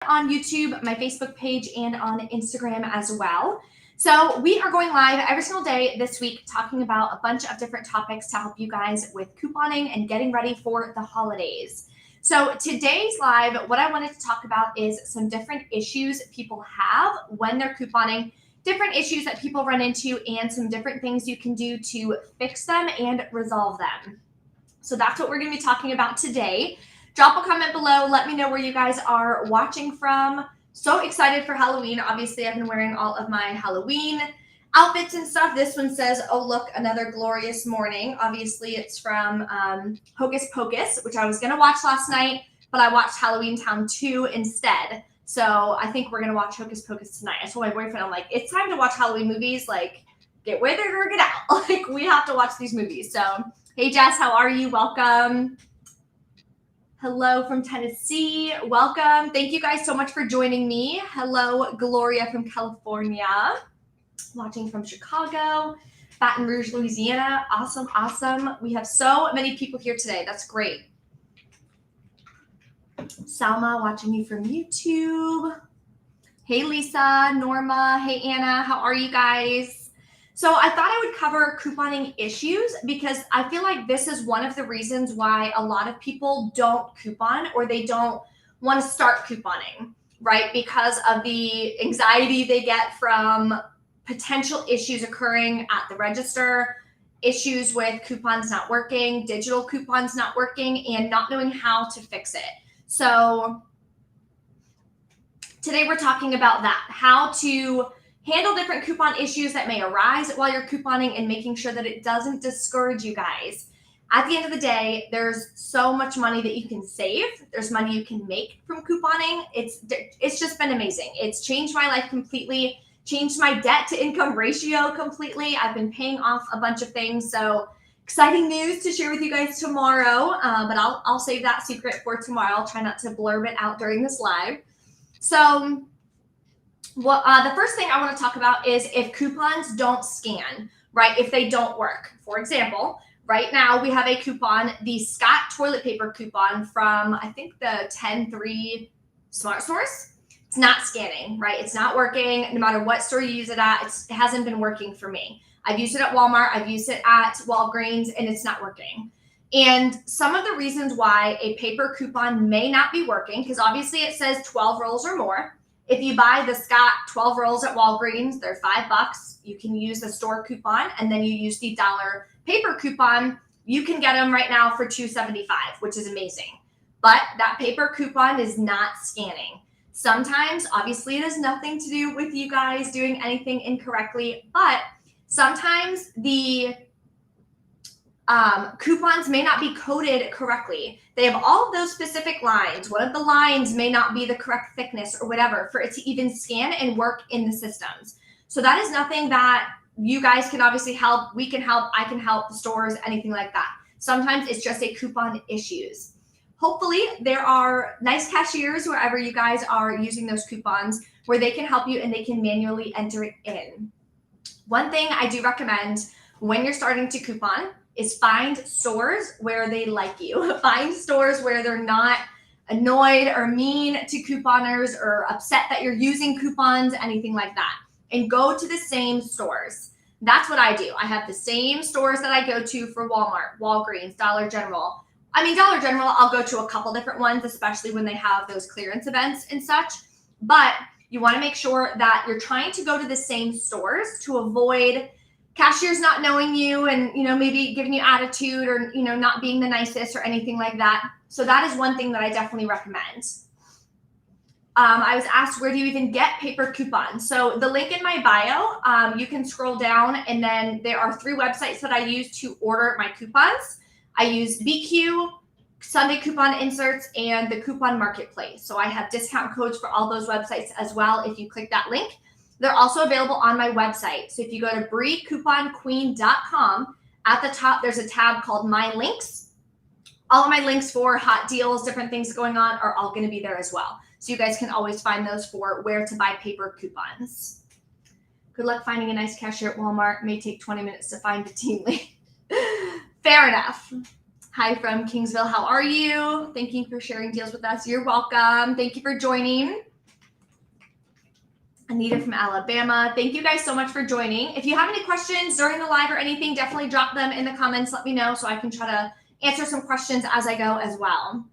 on YouTube, my Facebook page, and on Instagram as well. So we are going live every single day this week talking about a bunch of different topics to help you guys with couponing and getting ready for the holidays. So today's live, what I wanted to talk about is some different issues people have when they're couponing, different issues that people run into, and some different things you can do to fix them and resolve them. So that's what we're going to be talking about today. Drop a comment below. Let me know where you guys are watching from. So excited for Halloween. Obviously, I've been wearing all of my Halloween outfits and stuff. This one says, "Oh, look, another glorious morning." Obviously, it's from Hocus Pocus, which I was going to watch last night, but I watched Halloween Town 2 instead. So I think we're going to watch Hocus Pocus tonight. I told my boyfriend, I'm like, it's time to watch Halloween movies. Like, get with it or get out. Like, we have to watch these movies. So, hey, Jess, how are you? Welcome. Hello from Tennessee. Welcome. Thank you guys so much for joining me. Hello, Gloria from California. Watching from Chicago. Baton Rouge, Louisiana. Awesome, awesome. We have so many people here today. That's great. Salma watching you from YouTube. Hey, Lisa, Norma. Hey, Anna. How are you guys? So I thought I would cover couponing issues because I feel like this is one of the reasons why a lot of people don't coupon or they don't want to start couponing, right? Because of the anxiety they get from potential issues occurring at the register, issues with coupons not working, digital coupons not working, and not knowing how to fix it. So today we're talking about that, how to handle different coupon issues that may arise while you're couponing and making sure that it doesn't discourage you guys. At the end of the day, there's so much money that you can save. There's money you can make from couponing. It's just been amazing. It's changed my life completely, changed my debt to income ratio completely. I've been paying off a bunch of things. So exciting news to share with you guys tomorrow, but I'll save that secret for tomorrow. I'll try not to blurb it out during this live. So the first thing I want to talk about is if coupons don't scan, right? If they don't work. For example, right now we have a coupon, the Scott toilet paper coupon from, I think, the 10-3 Smart Stores. It's not scanning, right? It's not working. No matter what store you use it at, it hasn't been working for me. I've used it at Walmart. I've used it at Walgreens, and it's not working. And some of the reasons why a paper coupon may not be working, because obviously it says 12 rolls or more. If you buy the Scott 12 rolls at Walgreens, they're $5. You can use the store coupon, and then you use the dollar paper coupon. You can get them right now for $2.75, which is amazing. But that paper coupon is not scanning. Sometimes, obviously, it has nothing to do with you guys doing anything incorrectly, but sometimes the coupons may not be coded correctly. They have all of those specific lines. One of the lines may not be the correct thickness or whatever for it to even scan and work in the systems. So that is nothing that you guys can obviously help. We can help. I can help the stores, anything like that. Sometimes it's just a coupon issues. Hopefully there are nice cashiers wherever you guys are using those coupons where they can help you and they can manually enter it in. One thing I do recommend when you're starting to coupon is find stores where they like you. Find stores where they're not annoyed or mean to couponers or upset that you're using coupons, anything like that. And go to the same stores. That's what I do. I have the same stores that I go to for Walmart, Walgreens, Dollar General. Dollar General, I'll go to a couple different ones, especially when they have those clearance events and such. But you want to make sure that you're trying to go to the same stores to avoid cashiers not knowing you and, maybe giving you attitude or, not being the nicest or anything like that. So that is one thing that I definitely recommend. I was asked, where do you even get paper coupons? So the link in my bio, you can scroll down and then there are 3 websites that I use to order my coupons. I use BQ, Sunday Coupon Inserts, and the Coupon Marketplace. So I have discount codes for all those websites as well if you click that link. They're also available on my website. So if you go to briecouponqueen.com, at the top, there's a tab called My Links. All of my links for hot deals, different things going on are all going to be there as well. So you guys can always find those for where to buy paper coupons. Good luck finding a nice cashier at Walmart. May take 20 minutes to find a team lead. Fair enough. Hi from Kingsville. How are you? Thank you for sharing deals with us. You're welcome. Thank you for joining. Anita from Alabama. Thank you guys so much for joining. If you have any questions during the live or anything, definitely drop them in the comments. Let me know so I can try to answer some questions as I go as well.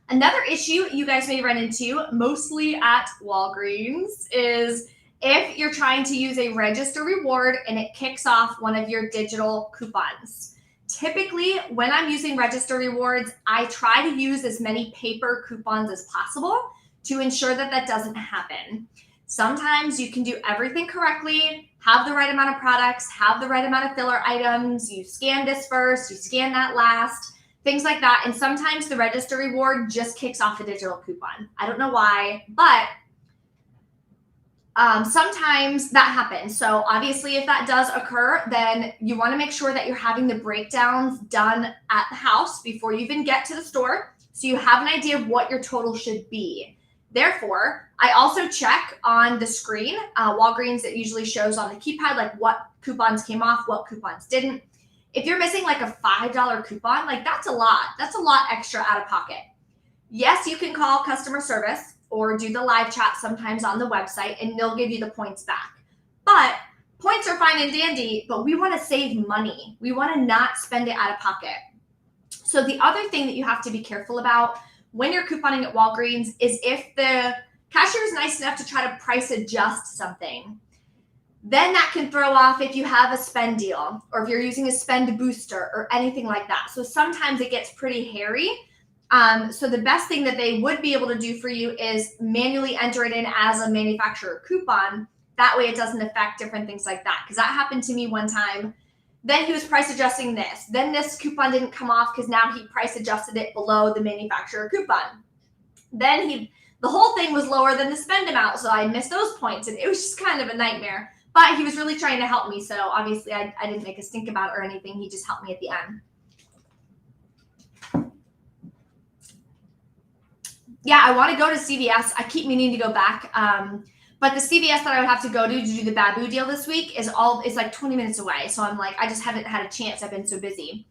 Another issue you guys may run into, mostly at Walgreens, is if you're trying to use a register reward and it kicks off one of your digital coupons. Typically, when I'm using register rewards, I try to use as many paper coupons as possible to ensure that that doesn't happen. Sometimes you can do everything correctly, have the right amount of products, have the right amount of filler items, you scan this first, you scan that last, things like that. And sometimes the register reward just kicks off a digital coupon. I don't know why, but sometimes that happens. So obviously if that does occur, then you want to make sure that you're having the breakdowns done at the house before you even get to the store, so you have an idea of what your total should be. Therefore, I also check on the screen, Walgreens, it usually shows on the keypad, like what coupons came off, what coupons didn't. If you're missing like a $5 coupon, like that's a lot. That's a lot extra out of pocket. Yes, you can call customer service or do the live chat sometimes on the website and they'll give you the points back. But points are fine and dandy, but we want to save money. We want to not spend it out of pocket. So the other thing that you have to be careful about when you're couponing at Walgreens is if the cashier is nice enough to try to price adjust something, then that can throw off if you have a spend deal or if you're using a spend booster or anything like that. So sometimes it gets pretty hairy. So the best thing that they would be able to do for you is manually enter it in as a manufacturer coupon. That way it doesn't affect different things like that. Because that happened to me one time. Then he was price adjusting this. Then this coupon didn't come off because now he price adjusted it below the manufacturer coupon. Then the whole thing was lower than the spend amount. So I missed those points and it was just kind of a nightmare. But he was really trying to help me. So obviously I didn't make a stink about it or anything. He just helped me at the end. Yeah, I want to go to CVS. I keep meaning to go back. But the CVS that I would have to go to do the Babu deal this week is like 20 minutes away. So I'm like, I just haven't had a chance. I've been so busy.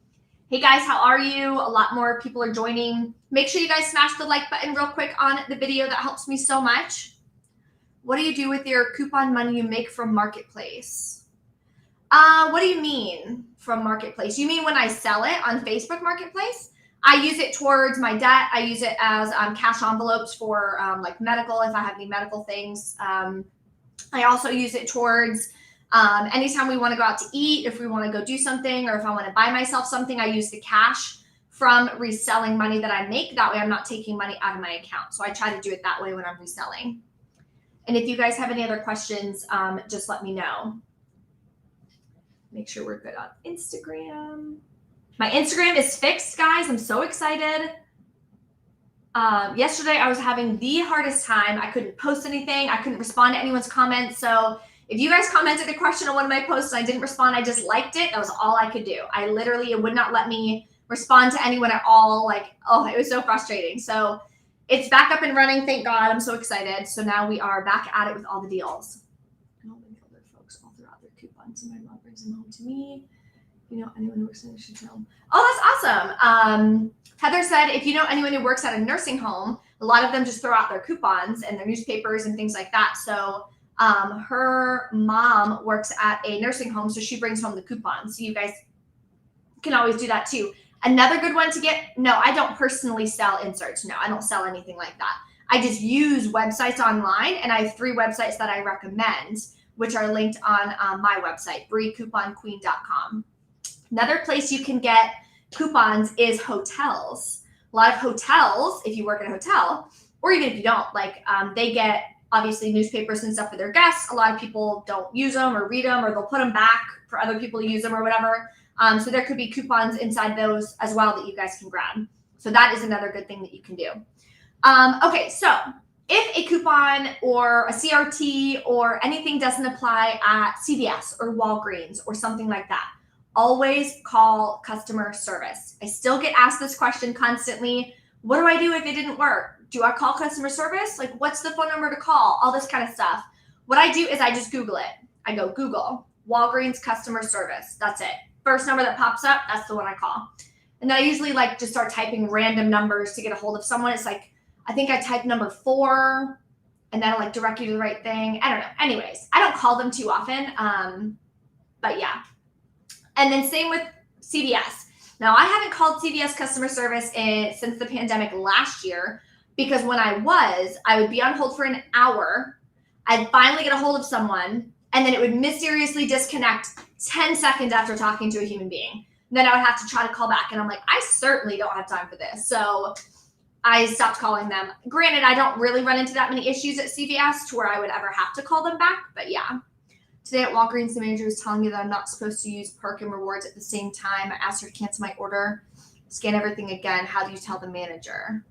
Hey guys, how are you? A lot more people are joining. Make sure you guys smash the like button real quick on the video. That helps me so much. What do you do with your coupon money you make from Marketplace? What do you mean from Marketplace? You mean when I sell it on Facebook Marketplace? I use it towards my debt. I use it as cash envelopes for like medical, if I have any medical things. I also use it towards anytime we want to go out to eat, if we want to go do something, or if I want to buy myself something, I use the cash from reselling money that I make. That way I'm not taking money out of my account. So I try to do it that way when I'm reselling. And if you guys have any other questions, just let me know. Make sure we're good on Instagram. My Instagram is fixed, guys. I'm so excited. Yesterday, I was having the hardest time. I couldn't post anything. I couldn't respond to anyone's comments. So if you guys commented a question on one of my posts and I didn't respond, I just liked it. That was all I could do. It would not let me respond to anyone at all. Like, oh, it was so frustrating. So it's back up and running. Thank God. I'm so excited. So now we are back at it with all the deals. And all the other folks all throughout their coupons. And my mom brings them home to me. You know, anyone who works in a nursing home. Oh, that's awesome. Heather said, if you know anyone who works at a nursing home, a lot of them just throw out their coupons and their newspapers and things like that. So her mom works at a nursing home, so she brings home the coupons. So you guys can always do that too. Another good one to get, no, I don't personally sell inserts. No, I don't sell anything like that. I just use websites online, and I have 3 websites that I recommend, which are linked on my website, BrieCouponQueen.com. Another place you can get coupons is hotels. A lot of hotels, if you work at a hotel, or even if you don't, like they get obviously newspapers and stuff for their guests. A lot of people don't use them or read them, or they'll put them back for other people to use them or whatever. So there could be coupons inside those as well that you guys can grab. So that is another good thing that you can do. Okay, so if a coupon or a CRT or anything doesn't apply at CVS or Walgreens or something like that, always call customer service. I still get asked this question constantly. What do I do if it didn't work? Do I call customer service? Like, what's the phone number to call? All this kind of stuff. What I do is I just Google it. I go Google Walgreens customer service. That's it. First number that pops up, that's the one I call. And then I usually like just start typing random numbers to get a hold of someone. It's like, I think I type number 4 and that'll like direct you to the right thing. I don't know. Anyways, I don't call them too often. But yeah. And then same with CVS. Now, I haven't called CVS customer service since the pandemic last year, because when I would be on hold for an hour. I'd finally get a hold of someone, and then it would mysteriously disconnect 10 seconds after talking to a human being. Then I would have to try to call back, and I'm like, I certainly don't have time for this. So I stopped calling them. Granted, I don't really run into that many issues at CVS to where I would ever have to call them back, but yeah. Today at Walgreens, the manager was telling me that I'm not supposed to use perk and rewards at the same time. I asked her to cancel my order, scan everything again. How do you tell the manager?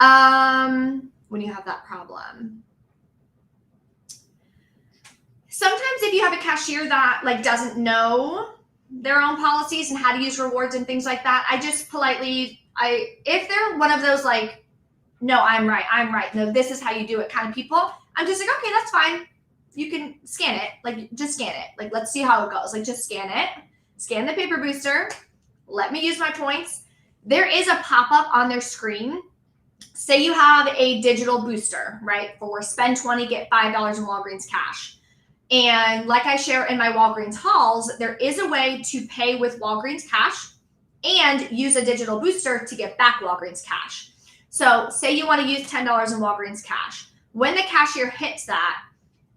When you have that problem. Sometimes if you have a cashier that like doesn't know their own policies and how to use rewards and things like that, I just politely, if they're one of those like, no, I'm right, no, this is how you do it kind of people, I'm just like, okay, that's fine. You can scan it, like just scan it. Like, let's see how it goes. Like, just scan it, scan the paper booster, let me use my points. There is a pop-up on their screen. Say you have a digital booster, right? For spend 20, get $5 in Walgreens cash. And like I share in my Walgreens hauls, there is a way to pay with Walgreens cash and use a digital booster to get back Walgreens cash. So say you want to use $10 in Walgreens cash. When the cashier hits that,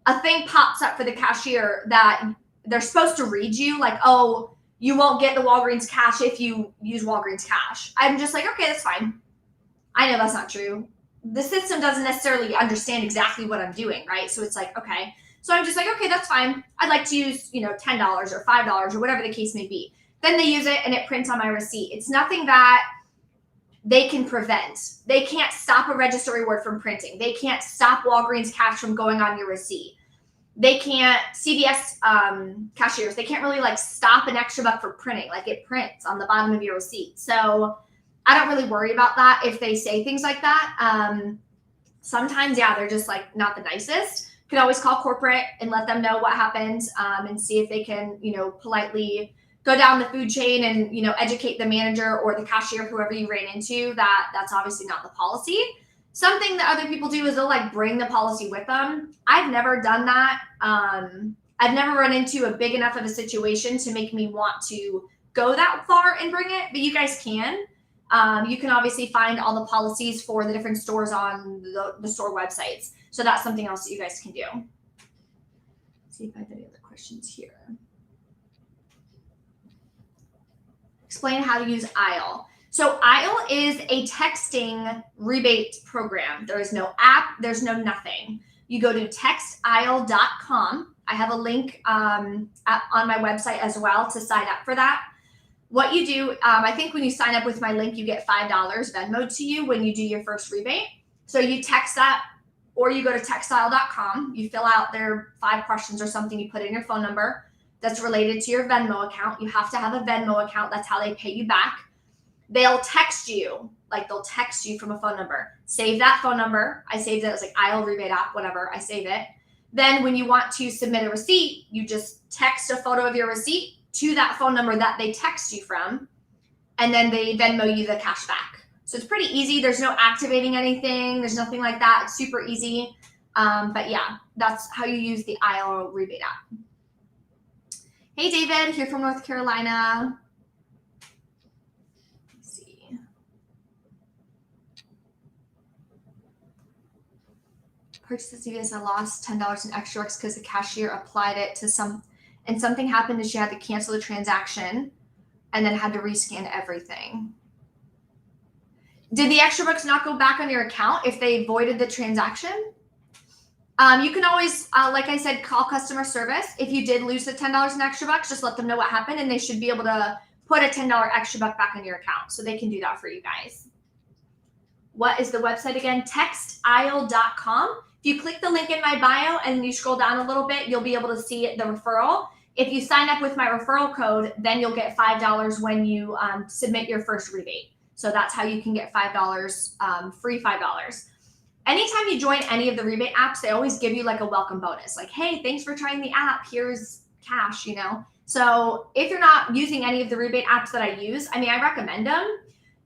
a thing pops up for the cashier that they're supposed to read you, like, oh, you won't get the Walgreens cash if you use Walgreens cash. I'm just like, okay, that's fine. I know that's not true. The system doesn't necessarily understand exactly what I'm doing, right? So it's like, okay. So I'm just like, okay, that's fine. I'd like to use, $10 or $5 or whatever the case may be. Then they use it and it prints on my receipt. It's nothing that they can prevent. They can't stop a register reward from printing. They can't stop Walgreens cash from going on your receipt. They can't, CVS cashiers, they can't really like stop an extra buck for printing. Like, it prints on the bottom of your receipt. So I don't really worry about that if they say things like that. Sometimes, yeah, they're just like not the nicest. You can always call corporate and let them know what happened, and see if they can, politely go down the food chain and, educate the manager or the cashier, whoever you ran into, that that's obviously not the policy. Something that other people do is they'll like bring the policy with them. I've never done that. I've never run into a big enough of a situation to make me want to go that far and bring it, but you guys can. You can obviously find all the policies for the different stores on the store websites. So that's something else that you guys can do. Let's see if I have any other questions here. Explain how to use Aisle. So Aisle is a texting rebate program. There is no app. There's no nothing. You go to textaisle.com. I have a link on my website as well to sign up for that. What you do, I think when you sign up with my link, you get $5 Venmo to you when you do your first rebate. So you text that, or you go to textile.com. You fill out their 5 questions or something. You put in your phone number that's related to your Venmo account. You have to have a Venmo account. That's how they pay you back. They'll text you, from a phone number. Save that phone number. I saved it. It's like Aisle Rebate App, whatever. I save it. Then when you want to submit a receipt, you just text a photo of your receipt to that phone number that they text you from, and then they Venmo you the cash back. So it's pretty easy. There's no activating anything. There's nothing like that. It's super easy. But yeah, that's how you use the Aisle Rebate App. Hey, David, here from North Carolina. Let's see. Purchased at CVS, I lost $10 in extra bucks because the cashier applied it to and something happened and she had to cancel the transaction and then had to rescan everything. Did the extra bucks not go back on your account if they voided the transaction? You can always, like I said, call customer service. If you did lose the $10 in extra bucks, just let them know what happened and they should be able to put a $10 extra buck back on your account. So they can do that for you guys. What is the website again? Textaisle.com. If you click the link in my bio and you scroll down a little bit, you'll be able to see the referral. If you sign up with my referral code, then you'll get $5 when you submit your first rebate. So that's how you can get $5, free $5. Anytime you join any of the rebate apps, they always give you like a welcome bonus. Like, hey, thanks for trying the app. Here's cash, So if you're not using any of the rebate apps that I use, I recommend them.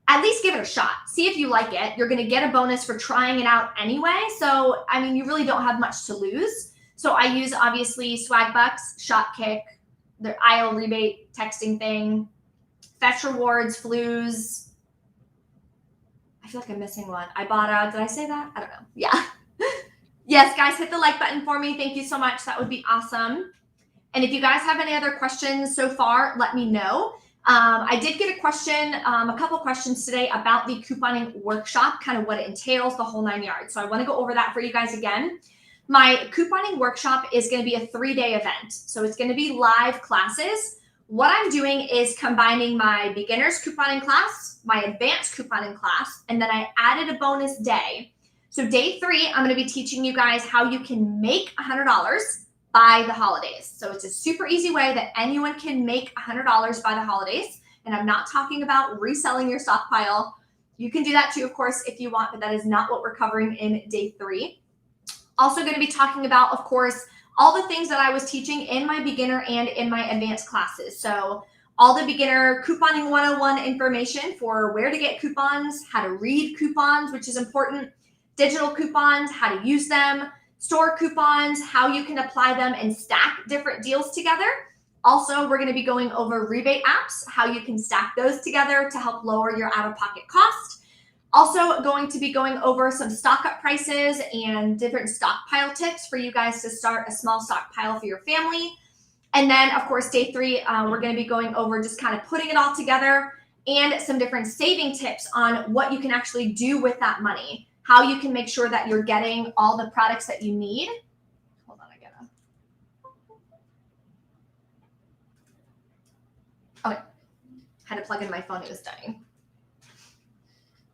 at least give it a shot. See if you like it. You're going to get a bonus for trying it out anyway. So, I mean, you really don't have much to lose. So I use, obviously, Swag Bucks, Shopkick, their aisle rebate texting thing, Fetch Rewards, Flues. I feel like I'm missing one. Ibotta, did I say that? I don't know. Yeah. Yes, guys, hit the like button for me. Thank you so much. That would be awesome. And if you guys have any other questions so far, let me know. I did get a question, a couple questions today about the couponing workshop, kind of what it entails, the whole 9 yards. So I want to go over that for you guys again. My couponing workshop is going to be a 3-day event. So it's going to be live classes. What I'm doing is combining my beginners couponing class, my advanced couponing class, and then I added a bonus day. So day 3, I'm going to be teaching you guys how you can make $100 by the holidays. So it's a super easy way that anyone can make $100 by the holidays. And I'm not talking about reselling your stockpile. You can do that too, of course, if you want, but that is not what we're covering in day 3. Also going to be talking about, of course, all the things that I was teaching in my beginner and in my advanced classes. So all the beginner couponing 101 information for where to get coupons, how to read coupons, which is important, digital coupons, how to use them, store coupons, how you can apply them and stack different deals together. Also, we're going to be going over rebate apps, how you can stack those together to help lower your out-of-pocket cost. Also going to be going over some stock up prices and different stockpile tips for you guys to start a small stockpile for your family. And then, of course, day 3, we're going to be going over just kind of putting it all together and some different saving tips on what you can actually do with that money, how you can make sure that you're getting all the products that you need. Hold on, okay, had to plug in my phone, it was dying.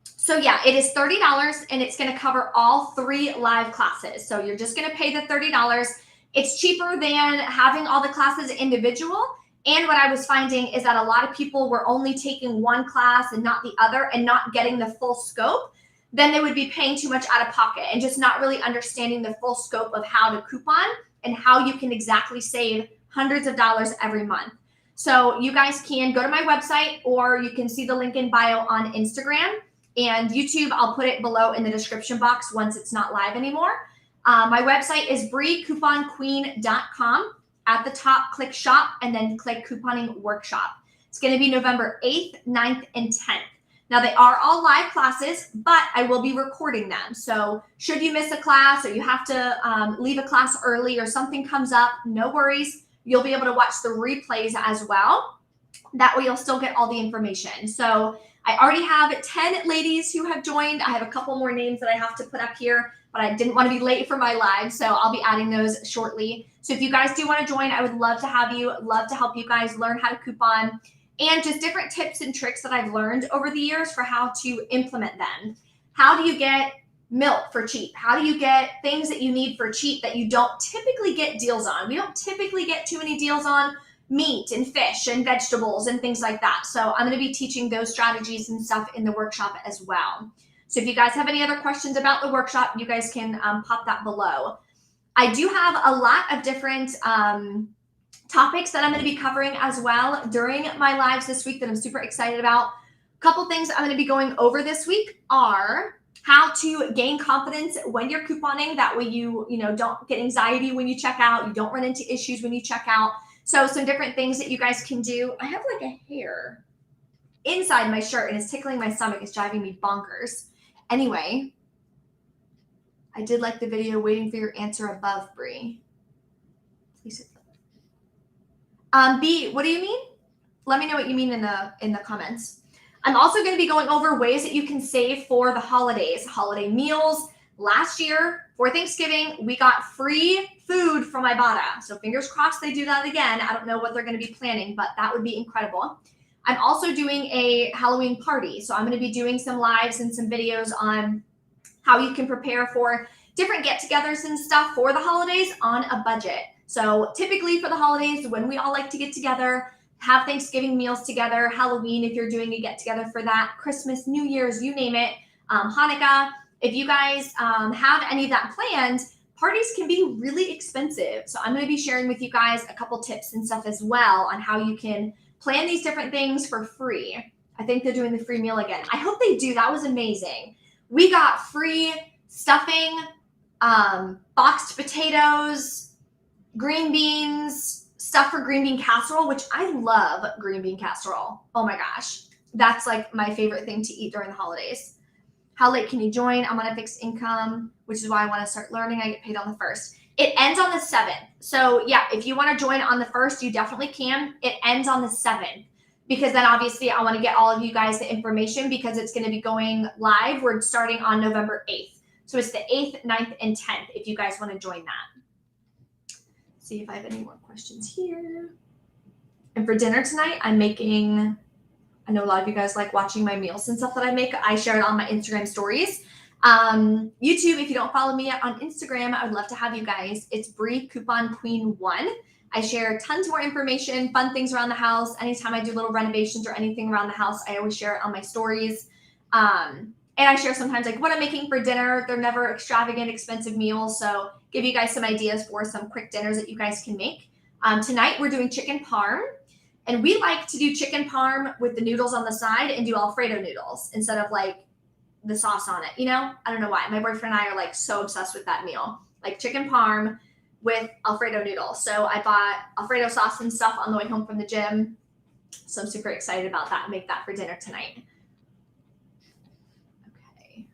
So yeah, it is $30 and it's going to cover all 3 live classes. So you're just going to pay the $30. It's cheaper than having all the classes individual. And what I was finding is that a lot of people were only taking one class and not the other and not getting the full scope. Then they would be paying too much out of pocket and just not really understanding the full scope of how to coupon and how you can exactly save hundreds of dollars every month. So you guys can go to my website or you can see the link in bio on Instagram. And YouTube, I'll put it below in the description box once it's not live anymore. My website is briecouponqueen.com. At the top, click shop and then click couponing workshop. It's going to be November 8th, 9th, and 10th. Now, they are all live classes, but I will be recording them. So should you miss a class or you have to leave a class early or something comes up, no worries. You'll be able to watch the replays as well. That way you'll still get all the information. So I already have 10 ladies who have joined. I have a couple more names that I have to put up here, but I didn't want to be late for my live, so I'll be adding those shortly. So if you guys do want to join, I would love to have you, love to help you guys learn how to coupon and just different tips and tricks that I've learned over the years for how to implement them. How do you get milk for cheap? How do you get things that you need for cheap that you don't typically get deals on? We don't typically get too many deals on meat and fish and vegetables and things like that. So I'm going to be teaching those strategies and stuff in the workshop as well. So if you guys have any other questions about the workshop, you guys can pop that below. I do have a lot of different topics that I'm going to be covering as well during my lives this week that I'm super excited about. A couple things I'm going to be going over this week are how to gain confidence when you're couponing. That way you don't get anxiety when you check out. You don't run into issues when you check out. So some different things that you guys can do. I have like a hair inside my shirt and it's tickling my stomach. It's driving me bonkers. Anyway, I did like the video waiting for your answer above, Bree. Please hit B, what do you mean? Let me know what you mean in the comments. I'm also going to be going over ways that you can save for the holidays, holiday meals. Last year for Thanksgiving, we got free food from Ibotta. So fingers crossed they do that again. I don't know what they're going to be planning, but that would be incredible. I'm also doing a Halloween party. So I'm going to be doing some lives and some videos on how you can prepare for different get-togethers and stuff for the holidays on a budget. So typically for the holidays, when we all like to get together, have Thanksgiving meals together, Halloween if you're doing a get-together for that, Christmas, New Year's, you name it, Hanukkah. If you guys have any of that planned, parties can be really expensive. So I'm going to be sharing with you guys a couple tips and stuff as well on how you can plan these different things for free. I think they're doing the free meal again. I hope they do. That was amazing. We got free stuffing, boxed potatoes, green beans, stuff for green bean casserole, which I love green bean casserole. Oh my gosh. That's like my favorite thing to eat during the holidays. How late can you join? I'm on a fixed income, which is why I want to start learning. I get paid on the 1st. It ends on the 7th. So yeah, if you want to join on the 1st, you definitely can. It ends on the 7th because then obviously I want to get all of you guys the information because it's going to be going live. We're starting on November 8th. So it's the 8th, 9th, and 10th if you guys want to join that. See if I have any more questions here. And for dinner tonight, I'm making, I know a lot of you guys like watching my meals and stuff that I make. I share it on my Instagram stories. YouTube, if you don't follow me on Instagram, I would love to have you guys. It's Bree Coupon Queen 1. I share tons more information, fun things around the house. Anytime I do little renovations or anything around the house, I always share it on my stories. And I share sometimes like what I'm making for dinner. They're never extravagant, expensive meals. So give you guys some ideas for some quick dinners that you guys can make. Tonight we're doing chicken parm. And we like to do chicken parm with the noodles on the side and do Alfredo noodles instead of like the sauce on it. You know, I don't know why. My boyfriend and I are like so obsessed with that meal, like chicken parm with Alfredo noodles. So I bought Alfredo sauce and stuff on the way home from the gym. So I'm super excited about that and make that for dinner tonight. Okay.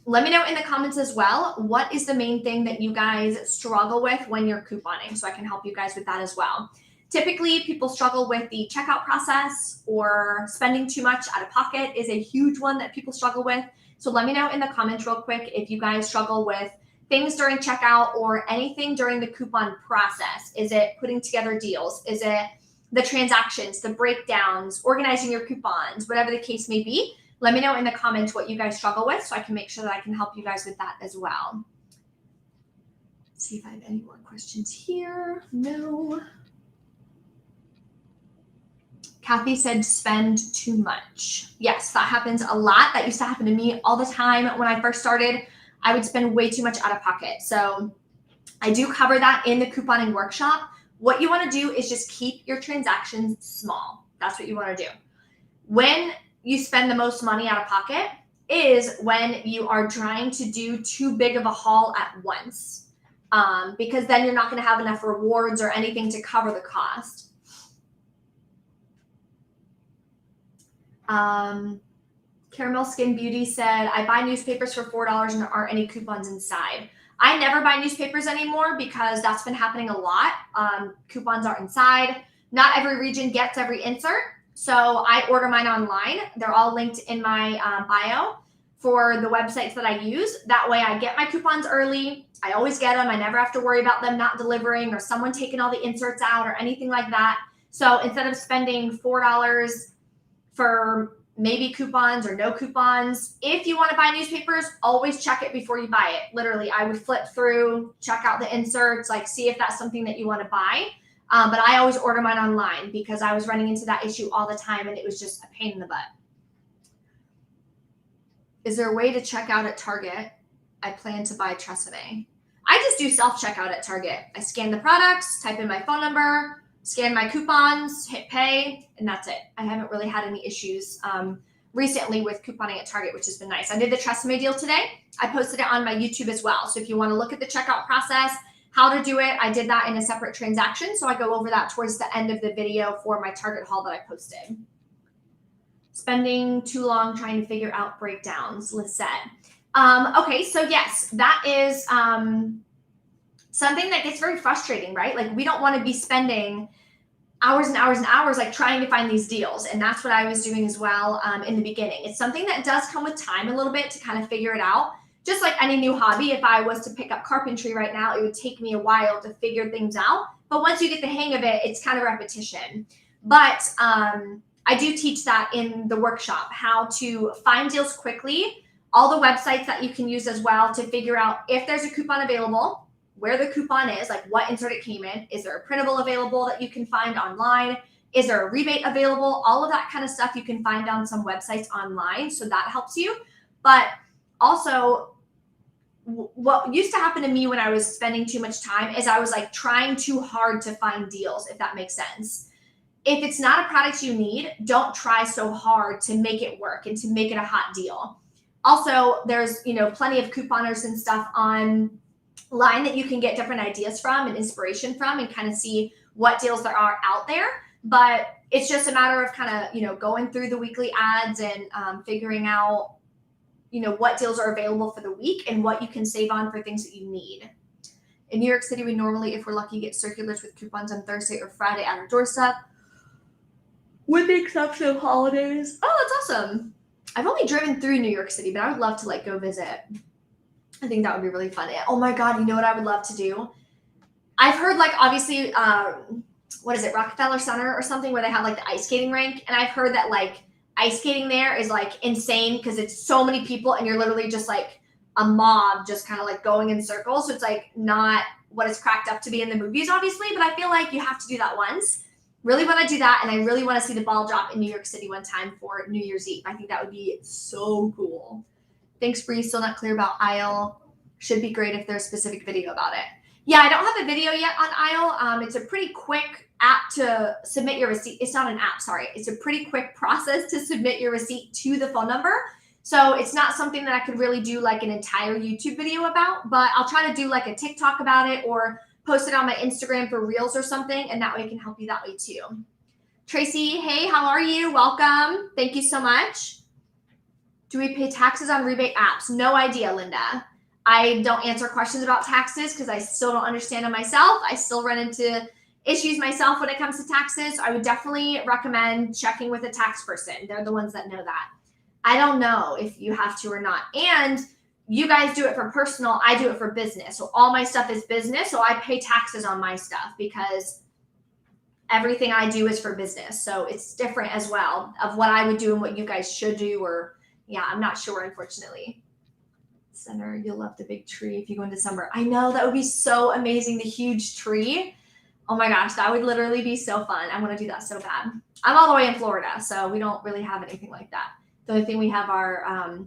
Let me know in the comments as well, what is the main thing that you guys struggle with when you're couponing so I can help you guys with that as well. Typically, people struggle with the checkout process or spending too much out of pocket is a huge one that people struggle with. So let me know in the comments real quick if you guys struggle with things during checkout or anything during the coupon process. Is it putting together deals? Is it the transactions, the breakdowns, organizing your coupons, whatever the case may be? Let me know in the comments what you guys struggle with so I can make sure that I can help you guys with that as well. Let's see if I have any more questions here. No. Kathy said spend too much. Yes, that happens a lot. That used to happen to me all the time. When I first started, I would spend way too much out of pocket. So I do cover that in the couponing workshop. What you want to do is just keep your transactions small. That's what you want to do. When you spend the most money out of pocket is when you are trying to do too big of a haul at once, because then you're not going to have enough rewards or anything to cover the cost. Caramel Skin Beauty said, I buy newspapers for $4 and there aren't any coupons inside. I never buy newspapers anymore because that's been happening a lot. Coupons are inside. Not every region gets every insert. So I order mine online. They're all linked in my bio for the websites that I use. That way I get my coupons early. I always get them. I never have to worry about them not delivering or someone taking all the inserts out or anything like that. So instead of spending $4 for maybe coupons or no coupons, if you want to buy newspapers, always check it before you buy it. Literally, I would flip through, check out the inserts, like see if that's something that you want to buy. But I always order mine online because I was running into that issue all the time and it was just a pain in the butt. Is there a way to check out at Target? I plan to buy Tresemme. I just do self-checkout at Target. I scan the products, type in my phone number, scan my coupons, hit pay, and that's it. I haven't really had any issues recently with couponing at Target, which has been nice. I did the Tresemme deal today. I posted it on my YouTube as well. So if you want to look at the checkout process, how to do it, I did that in a separate transaction. So I go over that towards the end of the video for my Target haul that I posted. Spending too long trying to figure out breakdowns, Lisette. Okay, so yes, that is something that gets very frustrating, right? Like we don't want to be spending hours and hours and hours like trying to find these deals. And that's what I was doing as well in the beginning. It's something that does come with time a little bit to kind of figure it out. Just like any new hobby, if I was to pick up carpentry right now, it would take me a while to figure things out. But once you get the hang of it, it's kind of repetition. But I do teach that in the workshop, how to find deals quickly, all the websites that you can use as well to figure out if there's a coupon available, where the coupon is, like what insert it came in. Is there a printable available that you can find online? Is there a rebate available? All of that kind of stuff you can find on some websites online. So that helps you. But also, what used to happen to me when I was spending too much time is I was like trying too hard to find deals, if that makes sense. if it's not a product you need, don't try so hard to make it work and to make it a hot deal. Also, there's, plenty of couponers and stuff online that you can get different ideas from and inspiration from and kind of see what deals there are out there. But it's just a matter of kind of, going through the weekly ads and figuring out, what deals are available for the week and what you can save on for things that you need. In New York City, we normally, if we're lucky, get circulars with coupons on Thursday or Friday at our doorstep, with the exception of holidays. Oh, that's awesome. I've only driven through New York City, but I would love to go visit. I think that would be really fun. Oh my God, you know what I would love to do? I've heard obviously, what is it, Rockefeller Center or something where they have the ice skating rink. And I've heard that ice skating there is insane because it's so many people and you're literally just a mob just kind of going in circles. So it's not what it's cracked up to be in the movies, obviously, but I feel like you have to do that once. Really want to do that, and I really want to see the ball drop in New York City one time for New Year's Eve. I think that would be so cool. Thanks, Bree. Still not clear about Aisle. Should be great if there's a specific video about it. Yeah, I don't have a video yet on Aisle. It's a pretty quick app to submit your receipt. It's not an app, sorry. It's a pretty quick process to submit your receipt to the phone number. So it's not something that I could really do an entire YouTube video about, but I'll try to do a TikTok about it or post it on my Instagram for Reels or something, and that way I can help you that way too. Tracy, hey, how are you? Welcome. Thank you so much. Do we pay taxes on rebate apps? No idea, Linda. I don't answer questions about taxes because I still don't understand them myself. I still run into issues myself when it comes to taxes. I would definitely recommend checking with a tax person. They're the ones that know that. I don't know if you have to or not. And you guys do it for personal, I do it for business. So all my stuff is business. So I pay taxes on my stuff because everything I do is for business. So it's different as well of what I would do and what you guys should do. Or yeah, I'm not sure, unfortunately. Center, you'll love the big tree if you go in December. I know, that would be so amazing. The huge tree. Oh my gosh, that would literally be so fun. I want to do that so bad. I'm all the way in Florida, so we don't really have anything like that. The only thing we have are,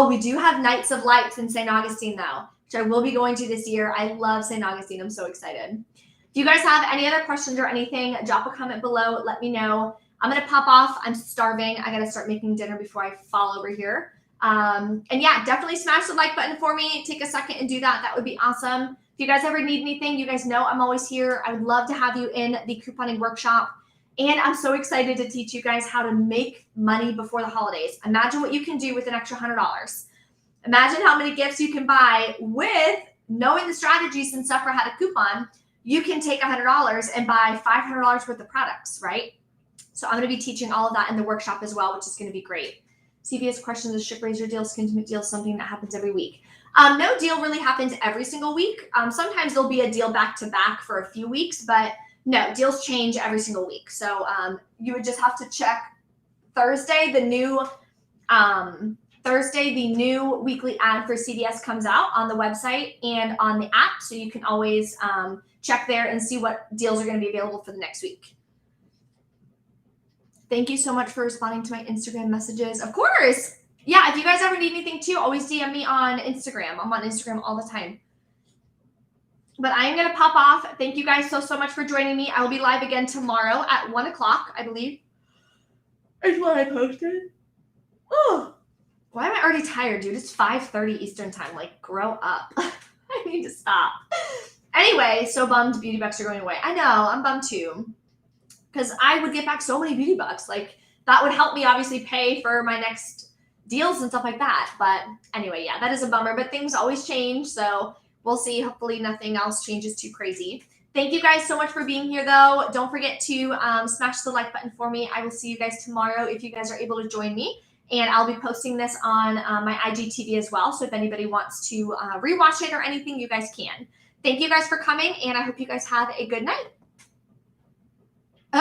we do have Nights of Lights in St. Augustine though, which I will be going to this year. I love St. Augustine. I'm so excited. If you guys have any other questions or anything, drop a comment below. Let me know. I'm going to pop off. I'm starving. I got to start making dinner before I fall over here. And yeah, definitely smash the like button for me. Take a second and do that. That would be awesome. If you guys ever need anything, you guys know I'm always here. I would love to have you in the couponing workshop. And I'm so excited to teach you guys how to make money before the holidays. Imagine what you can do with an extra $100. Imagine how many gifts you can buy with knowing the strategies and stuff for how to coupon. You can take $100 and buy $500 worth of products, right? So I'm going to be teaching all of that in the workshop as well, which is going to be great. CVS questions, is ship razor deal, skin deal something that happens every week? No deal really happens every single week. Sometimes there'll be a deal back to back for a few weeks, but no, deals change every single week. So you would just have to check Thursday, the new weekly ad for CVS comes out on the website and on the app. So you can always check there and see what deals are going to be available for the next week. Thank you so much for responding to my Instagram messages. Of course. Yeah, if you guys ever need anything too, always DM me on Instagram. I'm on Instagram all the time. But I am going to pop off. Thank you guys so much for joining me. I will be live again tomorrow at 1 o'clock, I believe. Is what I posted. Oh, why am I already tired, dude? It's 5:30 Eastern time. Grow up. I need to stop. Anyway, so bummed beauty bucks are going away. I know, I'm bummed too. Because I would get back so many beauty bucks. That would help me obviously pay for my next deals and stuff like that. But anyway, yeah, that is a bummer. But things always change. So we'll see. Hopefully nothing else changes too crazy. Thank you guys so much for being here, though. Don't forget to smash the like button for me. I will see you guys tomorrow if you guys are able to join me. And I'll be posting this on my IGTV as well. So if anybody wants to rewatch it or anything, you guys can. Thank you guys for coming. And I hope you guys have a good night.